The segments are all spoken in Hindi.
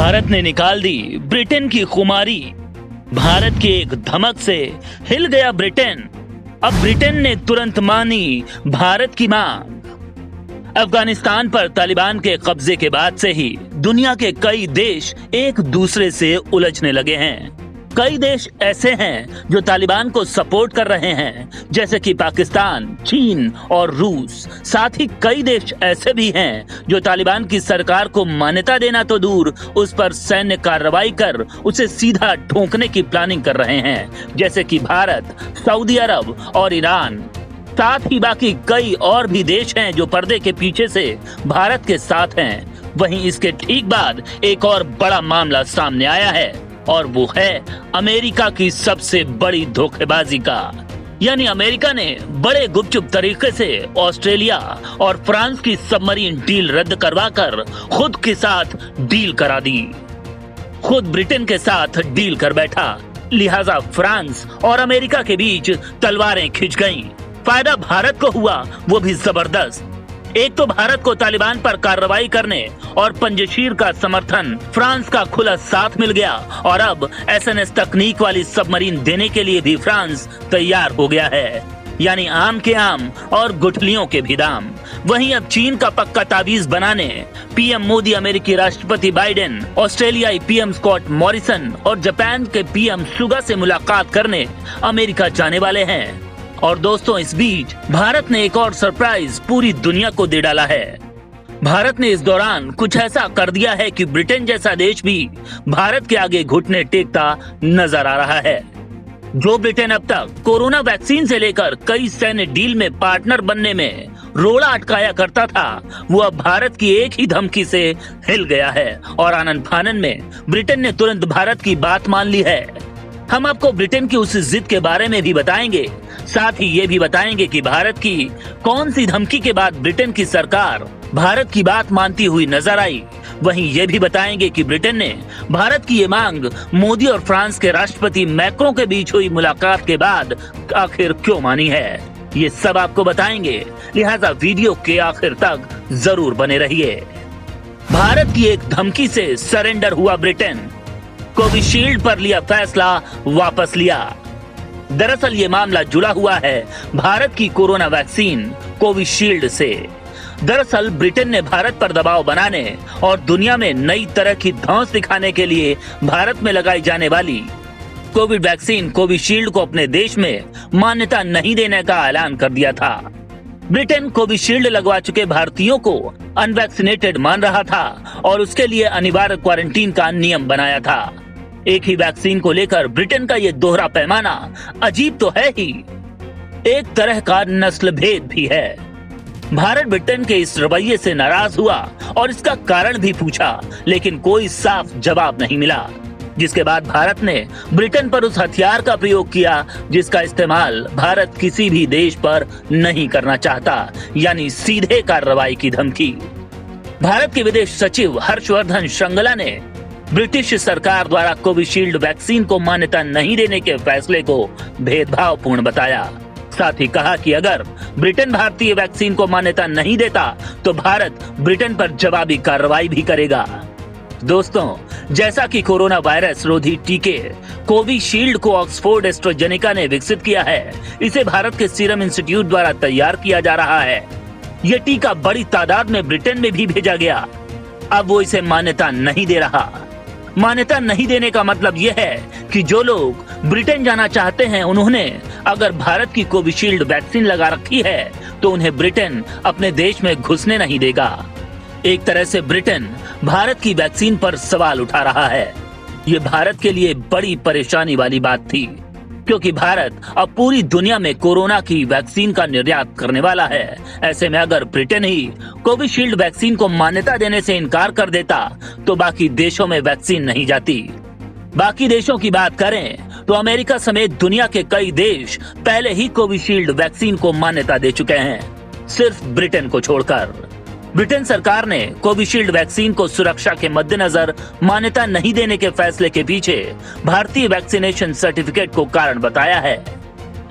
भारत ने निकाल दी ब्रिटेन की खुमारी। भारत की एक धमक से हिल गया ब्रिटेन। अब ब्रिटेन ने तुरंत मानी भारत की मांग। अफगानिस्तान पर तालिबान के कब्जे के बाद से ही दुनिया के कई देश एक दूसरे से उलझने लगे हैं। कई देश ऐसे हैं जो तालिबान को सपोर्ट कर रहे हैं, जैसे कि पाकिस्तान, चीन और रूस। साथ ही कई देश ऐसे भी हैं जो तालिबान की सरकार को मान्यता देना तो दूर, उस पर सैन्य कार्रवाई कर उसे सीधा ठोकने की प्लानिंग कर रहे हैं, जैसे कि भारत, सऊदी अरब और ईरान। साथ ही बाकी कई और भी देश हैं जो पर्दे के पीछे से भारत के साथ हैं। वहीं इसके ठीक बाद एक और बड़ा मामला सामने आया है, और वो है अमेरिका की सबसे बड़ी धोखेबाजी का। यानी अमेरिका ने बड़े गुपचुप तरीके से ऑस्ट्रेलिया और फ्रांस की सबमरीन डील रद्द करवाकर खुद के साथ डील करा दी। खुद ब्रिटेन के साथ डील कर बैठा। लिहाजा फ्रांस और अमेरिका के बीच तलवारें खिंच गईं। फायदा भारत को हुआ, वो भी जबरदस्त। एक तो भारत को तालिबान पर कार्रवाई करने और पंजशीर का समर्थन, फ्रांस का खुला साथ मिल गया, और अब एसएनएस तकनीक वाली सबमरीन देने के लिए भी फ्रांस तैयार हो गया है। यानी आम के आम और गुठलियों के भी दाम। वहीं अब चीन का पक्का ताबीज बनाने पीएम मोदी, अमेरिकी राष्ट्रपति बाइडेन, ऑस्ट्रेलियाई पीएम स्कॉट मॉरिसन और जापान के पीएम सुगा से मुलाकात करने अमेरिका जाने वाले हैं। और दोस्तों, इस बीच भारत ने एक और सरप्राइज पूरी दुनिया को दे डाला है। भारत ने इस दौरान कुछ ऐसा कर दिया है कि ब्रिटेन जैसा देश भी भारत के आगे घुटने टेकता नजर आ रहा है। जो ब्रिटेन अब तक कोरोना वैक्सीन से लेकर कई सैन्य डील में पार्टनर बनने में रोड़ा अटकाया करता था, वो अब भारत की एक ही धमकी से हिल गया है, और आनन फानन में ब्रिटेन ने तुरंत भारत की बात मान ली है। हम आपको ब्रिटेन की उस जिद के बारे में भी बताएंगे। साथ ही ये भी बताएंगे कि भारत की कौन सी धमकी के बाद ब्रिटेन की सरकार भारत की बात मानती हुई नजर आई। वहीं ये भी बताएंगे कि ब्रिटेन ने भारत की ये मांग मोदी और फ्रांस के राष्ट्रपति मैक्रों के बीच हुई मुलाकात के बाद आखिर क्यों मानी है। ये सब आपको बताएंगे, लिहाजा वीडियो के आखिर तक जरूर बने रहिए। भारत की एक धमकी से सरेंडर हुआ ब्रिटेन। कोविशील्ड पर लिया फैसला वापस लिया। दरअसल ये मामला जुड़ा हुआ है भारत की कोरोना वैक्सीन कोविशील्ड से। दरअसल ब्रिटेन ने भारत पर दबाव बनाने और दुनिया में नई तरह की धौंस दिखाने के लिए भारत में लगाई जाने वाली कोविड वैक्सीन कोविशील्ड को अपने देश में मान्यता नहीं देने का ऐलान कर दिया था। ब्रिटेन कोविशील्ड लगवा चुके भारतीयों को अनवैक्सीनेटेड मान रहा था और उसके लिए अनिवार्य क्वारंटीन का नियम बनाया था। एक ही वैक्सीन को लेकर ब्रिटेन का ये दोहरा पैमाना अजीब तो है ही, एक तरह का नस्ल भेद भी है। भारत ब्रिटेन के इस रवैये से नाराज हुआ और इसका कारण भी पूछा, लेकिन कोई साफ जवाब नहीं मिला। जिसके बाद भारत ने ब्रिटेन पर उस हथियार का प्रयोग किया जिसका इस्तेमाल भारत किसी भी देश पर नहीं करना चाहता, यानी सीधे कार्रवाई की धमकी। भारत के विदेश सचिव हर्षवर्धन श्रृंगला ने ब्रिटिश सरकार द्वारा कोविशील्ड वैक्सीन को मान्यता नहीं देने के फैसले को भेदभावपूर्ण बताया। साथ ही कहा कि अगर ब्रिटेन भारतीय वैक्सीन को मान्यता नहीं देता तो भारत ब्रिटेन पर जवाबी कार्रवाई भी करेगा। दोस्तों, जैसा कि कोरोना वायरस रोधी टीके कोविशील्ड को ऑक्सफोर्ड एस्ट्राजेनेका ने विकसित किया है, इसे भारत के सीरम इंस्टीट्यूट द्वारा तैयार किया जा रहा है। यह टीका बड़ी तादाद में ब्रिटेन में भी भेजा गया। अब वो इसे मान्यता नहीं दे रहा। मान्यता नहीं देने का मतलब यह है कि जो लोग ब्रिटेन जाना चाहते हैं, उन्होंने अगर भारत की कोविशील्ड वैक्सीन लगा रखी है तो उन्हें ब्रिटेन अपने देश में घुसने नहीं देगा। एक तरह से ब्रिटेन भारत की वैक्सीन पर सवाल उठा रहा है। ये भारत के लिए बड़ी परेशानी वाली बात थी, क्योंकि भारत अब पूरी दुनिया में कोरोना की वैक्सीन का निर्यात करने वाला है। ऐसे में अगर ब्रिटेन ही कोविशील्ड वैक्सीन को मान्यता देने से इनकार कर देता तो बाकी देशों में वैक्सीन नहीं जाती। बाकी देशों की बात करें तो अमेरिका समेत दुनिया के कई देश पहले ही कोविशील्ड वैक्सीन को मान्यता दे चुके हैं, सिर्फ ब्रिटेन को छोड़कर। ब्रिटेन सरकार ने कोविशील्ड वैक्सीन को सुरक्षा के मद्देनजर मान्यता नहीं देने के फैसले के पीछे भारतीय वैक्सीनेशन सर्टिफिकेट को कारण बताया है।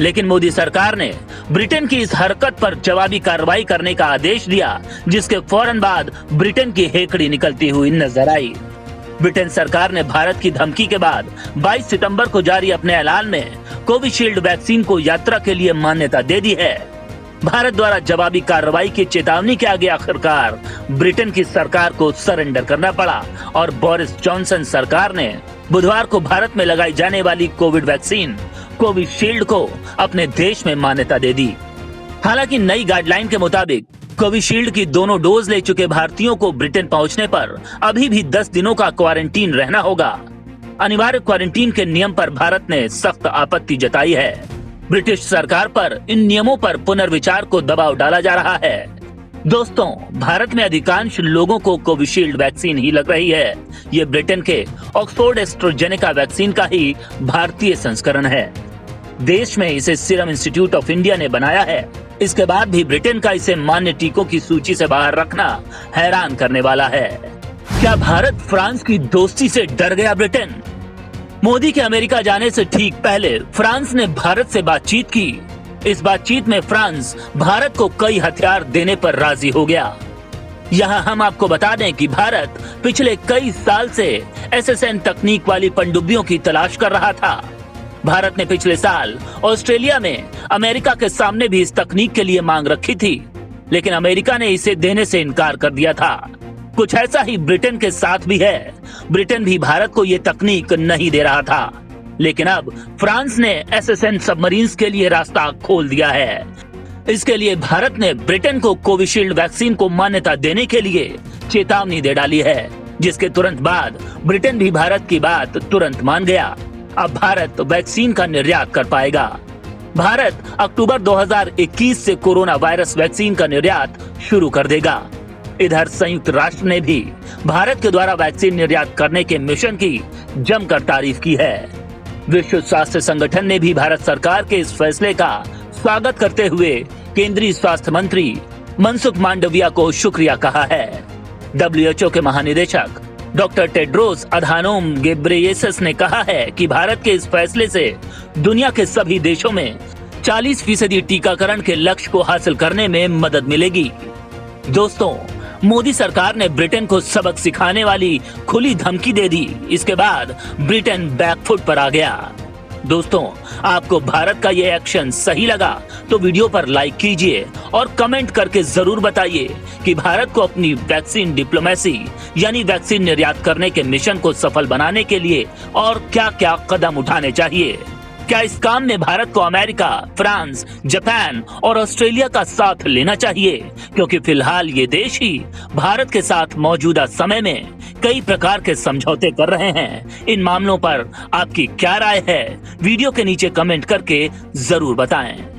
लेकिन मोदी सरकार ने ब्रिटेन की इस हरकत पर जवाबी कार्रवाई करने का आदेश दिया, जिसके फौरन बाद ब्रिटेन की हेकड़ी निकलती हुई नजर आई। ब्रिटेन सरकार ने भारत की धमकी के बाद 22 सितंबर को जारी अपने ऐलान में कोविशील्ड वैक्सीन को यात्रा के लिए मान्यता दे दी है। भारत द्वारा जवाबी कार्रवाई की चेतावनी के आगे आखिरकार ब्रिटेन की सरकार को सरेंडर करना पड़ा और बोरिस जॉनसन सरकार ने बुधवार को भारत में लगाई जाने वाली कोविड वैक्सीन कोविशील्ड को अपने देश में मान्यता दे दी। हालांकि नई गाइडलाइन के मुताबिक कोविशील्ड की दोनों डोज ले चुके भारतीयों को ब्रिटेन पहुंचने पर अभी भी 10 दिनों का क्वारंटीन रहना होगा। अनिवार्य क्वारंटीन के नियम पर भारत ने सख्त आपत्ति जताई है। ब्रिटिश सरकार पर इन नियमों पर पुनर्विचार को दबाव डाला जा रहा है। दोस्तों, भारत में अधिकांश लोगों को कोविशील्ड वैक्सीन ही लग रही है। ये ब्रिटेन के ऑक्सफोर्ड एस्ट्राजेनेका वैक्सीन का ही भारतीय संस्करण है। देश में इसे सीरम इंस्टीट्यूट ऑफ इंडिया ने बनाया है। इसके बाद भी ब्रिटेन का इसे मान्य टीकों की सूची से बाहर रखना हैरान करने वाला है। क्या भारत फ्रांस की दोस्ती से डर गया ब्रिटेन? मोदी के अमेरिका जाने से ठीक पहले फ्रांस ने भारत से बातचीत की। इस बातचीत में फ्रांस भारत को कई हथियार देने पर राजी हो गया। यहाँ हम आपको बता दें कि भारत पिछले कई साल से SSN तकनीक वाली पनडुब्बियों की तलाश कर रहा था। भारत ने पिछले साल ऑस्ट्रेलिया में अमेरिका के सामने भी इस तकनीक के लिए मांग रखी थी, लेकिन अमेरिका ने इसे देने से इनकार कर दिया था। कुछ ऐसा ही ब्रिटेन के साथ भी है। ब्रिटेन भी भारत को ये तकनीक नहीं दे रहा था, लेकिन अब फ्रांस ने SSN सबमरीन्स के लिए रास्ता खोल दिया है। इसके लिए भारत ने ब्रिटेन को कोविशील्ड वैक्सीन को मान्यता देने के लिए चेतावनी दे डाली है, जिसके तुरंत बाद ब्रिटेन भी भारत की बात तुरंत मान गया। अब भारत वैक्सीन का निर्यात कर पाएगा। भारत अक्टूबर 2021 से कोरोना वायरस वैक्सीन का निर्यात शुरू कर देगा। इधर संयुक्त राष्ट्र ने भी भारत के द्वारा वैक्सीन निर्यात करने के मिशन की जमकर तारीफ की है। विश्व स्वास्थ्य संगठन ने भी भारत सरकार के इस फैसले का स्वागत करते हुए केंद्रीय स्वास्थ्य मंत्री मनसुख मांडविया को शुक्रिया कहा है। WHO के महानिदेशक डॉक्टर टेड्रोस अधानोम गेब्रेयेसस ने कहा है कि भारत के इस फैसले से दुनिया के सभी देशों में 40% टीकाकरण के लक्ष्य को हासिल करने में मदद मिलेगी। दोस्तों, मोदी सरकार ने ब्रिटेन को सबक सिखाने वाली खुली धमकी दे दी। इसके बाद ब्रिटेन बैकफुट पर आ गया। दोस्तों, आपको भारत का ये एक्शन सही लगा तो वीडियो पर लाइक कीजिए और कमेंट करके जरूर बताइए कि भारत को अपनी वैक्सीन डिप्लोमेसी यानी वैक्सीन निर्यात करने के मिशन को सफल बनाने के लिए और क्या-क्या कदम उठाने चाहिए। क्या इस काम में भारत को अमेरिका, फ्रांस, जापान और ऑस्ट्रेलिया का साथ लेना चाहिए? क्योंकि फिलहाल ये देश ही भारत के साथ मौजूदा समय में कई प्रकार के समझौते कर रहे हैं। इन मामलों पर आपकी क्या राय है? वीडियो के नीचे कमेंट करके जरूर बताएं।